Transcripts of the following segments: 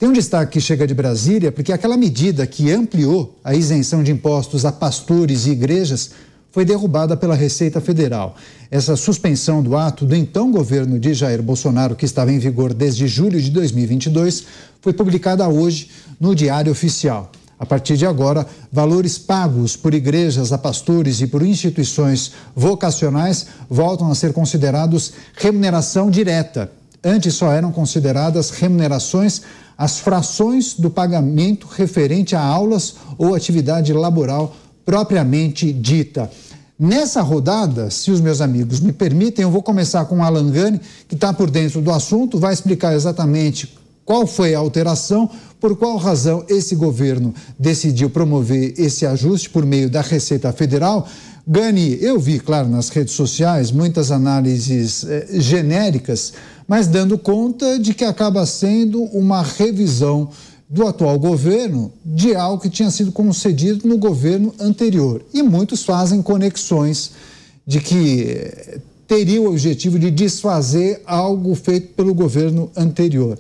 Tem um destaque que chega de Brasília, porque aquela medida que ampliou a isenção de impostos a pastores e igrejas foi derrubada pela Receita Federal. Essa suspensão do ato do então governo de Jair Bolsonaro, que estava em vigor desde julho de 2022, foi publicada hoje no Diário Oficial. A partir de agora, valores pagos por igrejas a pastores e por instituições vocacionais voltam a ser considerados remuneração direta. Antes só eram consideradas remunerações as frações do pagamento referente a aulas ou atividade laboral propriamente dita. Nessa rodada, se os meus amigos me permitem, eu vou começar com o Alan Gani, que está por dentro do assunto, vai explicar exatamente qual foi a alteração, por qual razão esse governo decidiu promover esse ajuste por meio da Receita Federal. Gani, eu vi, claro, nas redes sociais muitas análises genéricas, mas dando conta de que acaba sendo uma revisão do atual governo de algo que tinha sido concedido no governo anterior. E muitos fazem conexões de que teria o objetivo de desfazer algo feito pelo governo anterior.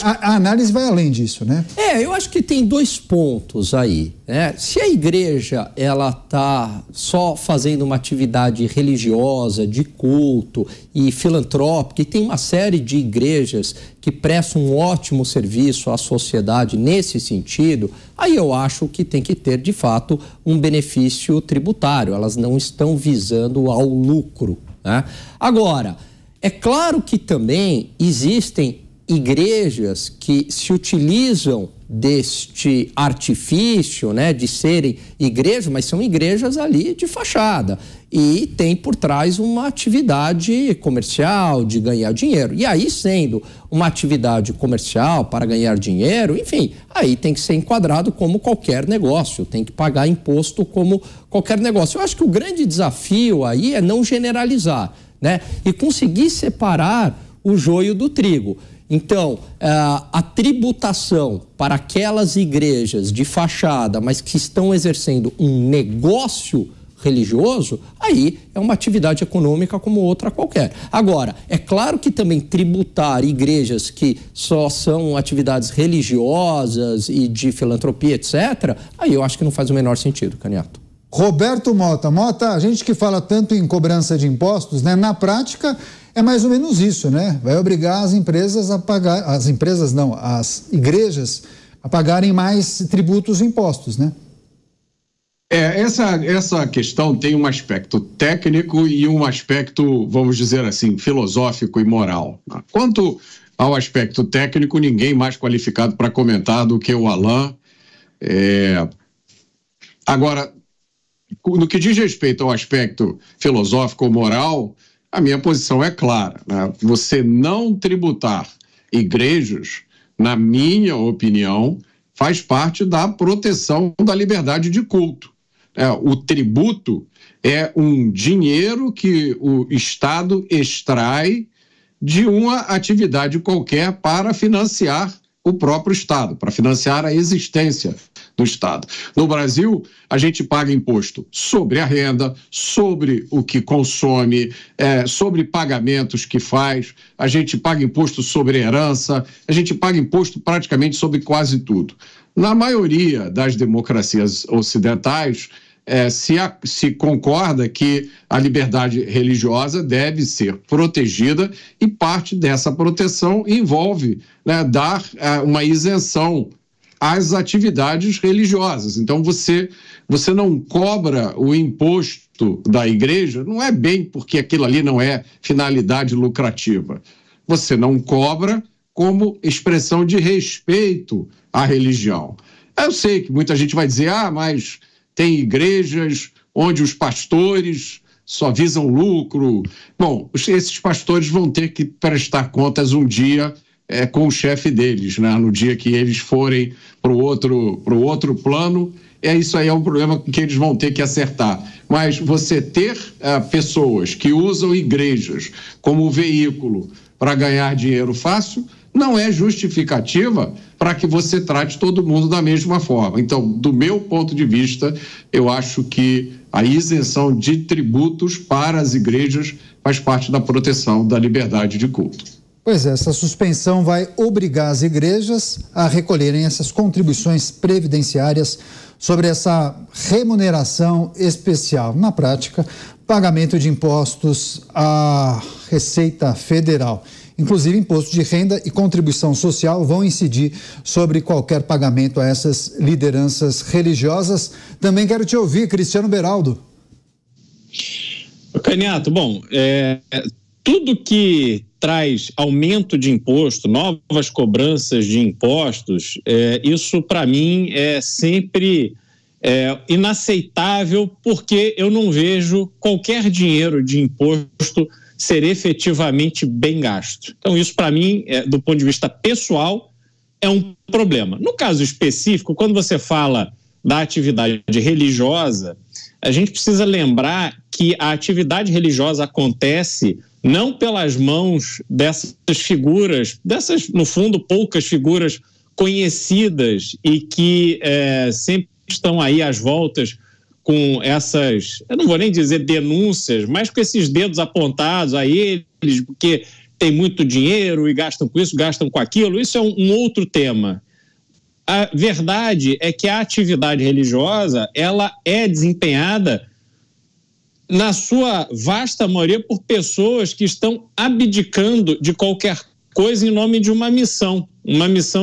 A análise vai além disso, né? Eu acho que tem dois pontos aí, né? Se a igreja, ela tá só fazendo uma atividade religiosa, de culto e filantrópica, e tem uma série de igrejas que prestam um ótimo serviço à sociedade nesse sentido, aí eu acho que tem que ter, de fato, um benefício tributário. Elas não estão visando ao lucro, né? Agora, é claro que também existem igrejas que se utilizam deste artifício, né, de serem igrejas, mas são igrejas ali de fachada e tem por trás uma atividade comercial de ganhar dinheiro. E aí, sendo uma atividade comercial para ganhar dinheiro, enfim, aí tem que ser enquadrado como qualquer negócio, tem que pagar imposto como qualquer negócio. Eu acho que o grande desafio aí é não generalizar, né, e conseguir separar o joio do trigo. Então, a tributação para aquelas igrejas de fachada, mas que estão exercendo um negócio religioso, aí é uma atividade econômica como outra qualquer. Agora, é claro que também tributar igrejas que só são atividades religiosas e de filantropia, etc., aí eu acho que não faz o menor sentido, Caniato. Roberto Mota. Mota, a gente que fala tanto em cobrança de impostos, né? Na prática é mais ou menos isso, né? Vai obrigar as empresas a pagar, as igrejas a pagarem mais tributos e impostos, né? Essa questão tem um aspecto técnico e um aspecto, vamos dizer assim, filosófico e moral. Quanto ao aspecto técnico, ninguém mais qualificado para comentar do que o Alan. Agora, no que diz respeito ao aspecto filosófico ou moral, a minha posição é clara, né? Você não tributar igrejas, na minha opinião, faz parte da proteção da liberdade de culto. O tributo é um dinheiro que o Estado extrai de uma atividade qualquer para financiar o próprio Estado, para financiar a existência do Estado. No Brasil, a gente paga imposto sobre a renda, sobre o que consome, sobre pagamentos que faz, a gente paga imposto sobre herança, a gente paga imposto praticamente sobre quase tudo. Na maioria das democracias ocidentais, se concorda que a liberdade religiosa deve ser protegida e parte dessa proteção envolve, né, dar uma isenção às atividades religiosas. Então, você não cobra o imposto da igreja, não é bem porque aquilo ali não é finalidade lucrativa. Você não cobra como expressão de respeito à religião. Eu sei que muita gente vai dizer, mas tem igrejas onde os pastores só visam lucro. Bom, esses pastores vão ter que prestar contas um dia com o chefe deles, né? No dia que eles forem para o outro plano, isso aí é um problema que eles vão ter que acertar. Mas você ter pessoas que usam igrejas como veículo para ganhar dinheiro fácil não é justificativa para que você trate todo mundo da mesma forma. Então, do meu ponto de vista, eu acho que a isenção de tributos para as igrejas faz parte da proteção da liberdade de culto. Pois é, essa suspensão vai obrigar as igrejas a recolherem essas contribuições previdenciárias sobre essa remuneração especial. Na prática, pagamento de impostos à Receita Federal. Inclusive, imposto de renda e contribuição social vão incidir sobre qualquer pagamento a essas lideranças religiosas. Também quero te ouvir, Cristiano Beraldo. Caniato, bom, tudo que traz aumento de imposto, novas cobranças de impostos, isso para mim é sempre inaceitável, porque eu não vejo qualquer dinheiro de imposto ser efetivamente bem gasto. Então isso para mim, do ponto de vista pessoal, é um problema. No caso específico, quando você fala da atividade religiosa, a gente precisa lembrar que a atividade religiosa acontece não pelas mãos dessas figuras, no fundo, poucas figuras conhecidas e que sempre estão aí às voltas com essas, eu não vou nem dizer denúncias, mas com esses dedos apontados a eles, porque tem muito dinheiro e gastam com isso, gastam com aquilo. Isso é um outro tema. A verdade é que a atividade religiosa, ela é desempenhada na sua vasta maioria por pessoas que estão abdicando de qualquer coisa em nome de uma missão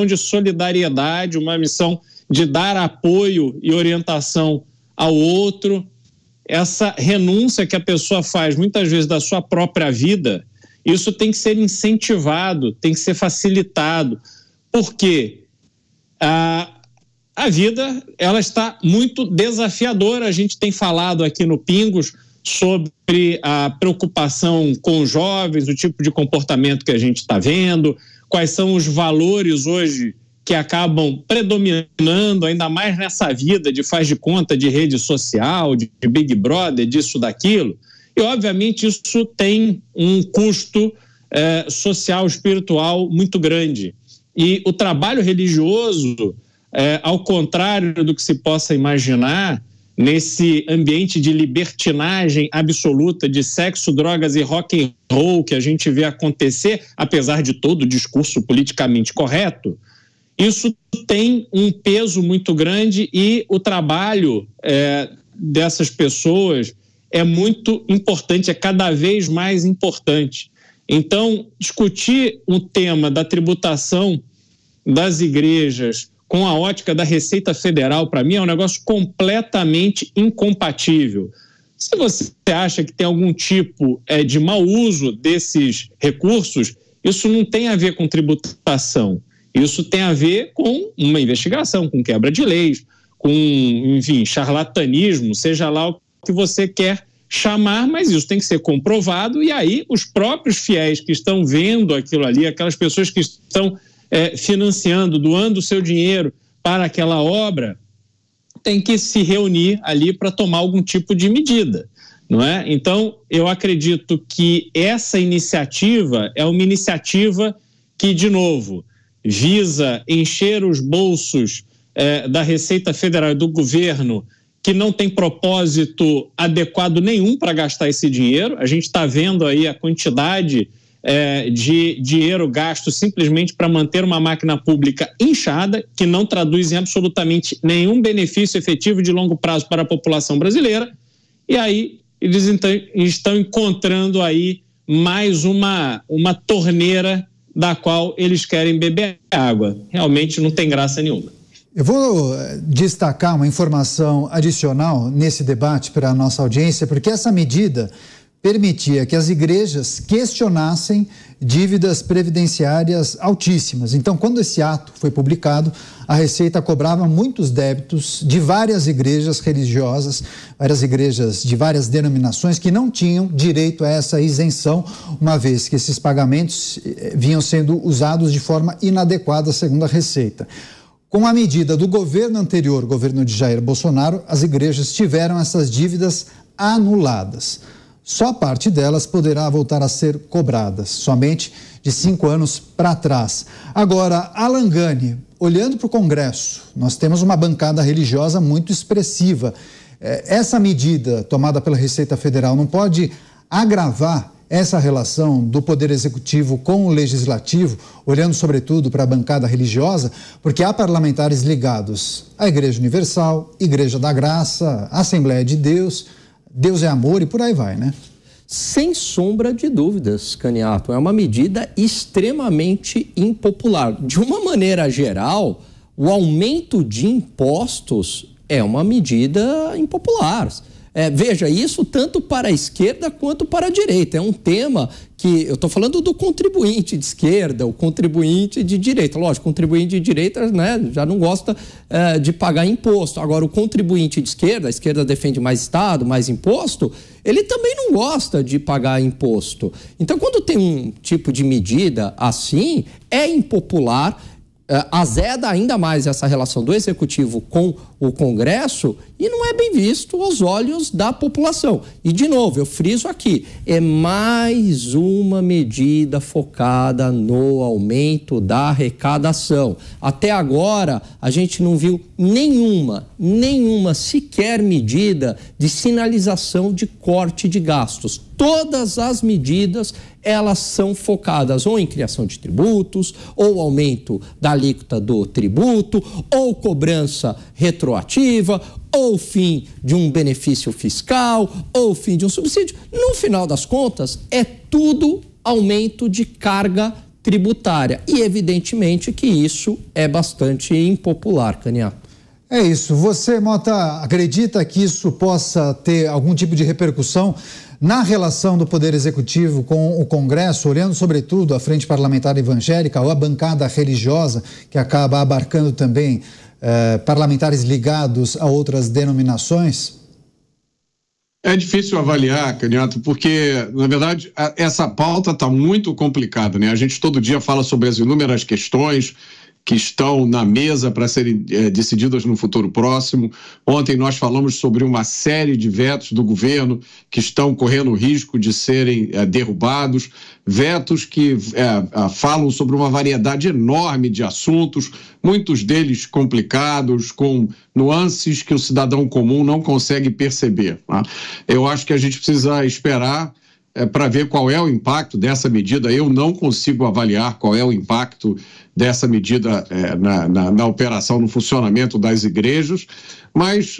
de solidariedade, uma missão de dar apoio e orientação ao outro. Essa renúncia que a pessoa faz muitas vezes da sua própria vida, isso tem que ser incentivado, tem que ser facilitado, porque a vida, ela está muito desafiadora. A gente tem falado aqui no Pingos sobre a preocupação com os jovens, o tipo de comportamento que a gente está vendo, quais são os valores hoje que acabam predominando, ainda mais nessa vida de faz de conta de rede social, de Big Brother, disso, daquilo. E, obviamente, isso tem um custo social, espiritual muito grande. E o trabalho religioso, ao contrário do que se possa imaginar, nesse ambiente de libertinagem absoluta, de sexo, drogas e rock and roll que a gente vê acontecer, apesar de todo o discurso politicamente correto, isso tem um peso muito grande e o trabalho dessas pessoas é muito importante, é cada vez mais importante. Então, discutir o tema da tributação das igrejas com a ótica da Receita Federal, para mim, é um negócio completamente incompatível. Se você acha que tem algum tipo de mau uso desses recursos, isso não tem a ver com tributação. Isso tem a ver com uma investigação, com quebra de leis, com, enfim, charlatanismo, seja lá o que você quer chamar, mas isso tem que ser comprovado, e aí os próprios fiéis que estão vendo aquilo ali, aquelas pessoas que estão financiando, doando o seu dinheiro para aquela obra, tem que se reunir ali para tomar algum tipo de medida, não é? Então, eu acredito que essa iniciativa é uma iniciativa que, de novo, visa encher os bolsos da Receita Federal e do governo, que não tem propósito adequado nenhum para gastar esse dinheiro. A gente está vendo aí a quantidade de dinheiro gasto simplesmente para manter uma máquina pública inchada, que não traduz em absolutamente nenhum benefício efetivo de longo prazo para a população brasileira. E aí eles estão encontrando aí mais uma torneira da qual eles querem beber água. Realmente não tem graça nenhuma. Eu vou destacar uma informação adicional nesse debate para a nossa audiência, porque essa medida permitia que as igrejas questionassem dívidas previdenciárias altíssimas. Então, quando esse ato foi publicado, a Receita cobrava muitos débitos de várias igrejas religiosas, várias igrejas de várias denominações que não tinham direito a essa isenção, uma vez que esses pagamentos vinham sendo usados de forma inadequada, segundo a Receita. Com a medida do governo anterior, governo de Jair Bolsonaro, as igrejas tiveram essas dívidas anuladas. Só parte delas poderá voltar a ser cobradas, somente de 5 anos para trás. Agora, Alan Gani, olhando para o Congresso, nós temos uma bancada religiosa muito expressiva. Essa medida tomada pela Receita Federal não pode agravar essa relação do Poder Executivo com o Legislativo, olhando sobretudo para a bancada religiosa, porque há parlamentares ligados à Igreja Universal, Igreja da Graça, Assembleia de Deus, Deus é amor e por aí vai, né? Sem sombra de dúvidas, Caniato, é uma medida extremamente impopular. De uma maneira geral, o aumento de impostos é uma medida impopular. Veja, isso tanto para a esquerda quanto para a direita. É um tema que eu estou falando do contribuinte de esquerda, o contribuinte de direita. Lógico, o contribuinte de direita, né, já não gosta de pagar imposto. Agora, o contribuinte de esquerda, a esquerda defende mais Estado, mais imposto, ele também não gosta de pagar imposto. Então, quando tem um tipo de medida assim, é impopular, azeda ainda mais essa relação do Executivo com o Congresso e não é bem visto aos olhos da população. E, de novo, eu friso aqui, é mais uma medida focada no aumento da arrecadação. Até agora, a gente não viu nenhuma sequer medida de sinalização de corte de gastos. Todas as medidas, elas são focadas ou em criação de tributos, ou aumento da alíquota do tributo, ou cobrança retroativa, ou fim de um benefício fiscal, ou fim de um subsídio. No final das contas, é tudo aumento de carga tributária. E, evidentemente, que isso é bastante impopular, Caniato. É isso. Você, Mota, acredita que isso possa ter algum tipo de repercussão na relação do Poder Executivo com o Congresso, olhando sobretudo a Frente Parlamentar Evangélica ou a bancada religiosa, que acaba abarcando também parlamentares ligados a outras denominações? É difícil avaliar, Caniato, porque, na verdade, essa pauta está muito complicada, né? A gente todo dia fala sobre as inúmeras questões que estão na mesa para serem decididas no futuro próximo. Ontem nós falamos sobre uma série de vetos do governo que estão correndo o risco de serem derrubados, vetos que falam sobre uma variedade enorme de assuntos, muitos deles complicados, com nuances que o cidadão comum não consegue perceber, tá? Eu acho que a gente precisa esperar para ver qual é o impacto dessa medida. Eu não consigo avaliar qual é o impacto dessa medida na operação, no funcionamento das igrejas, mas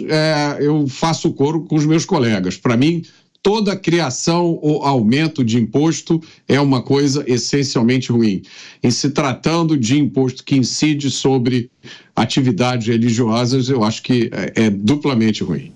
eu faço coro com os meus colegas. Para mim, toda criação ou aumento de imposto é uma coisa essencialmente ruim. Em se tratando de imposto que incide sobre atividades religiosas, eu acho que é duplamente ruim.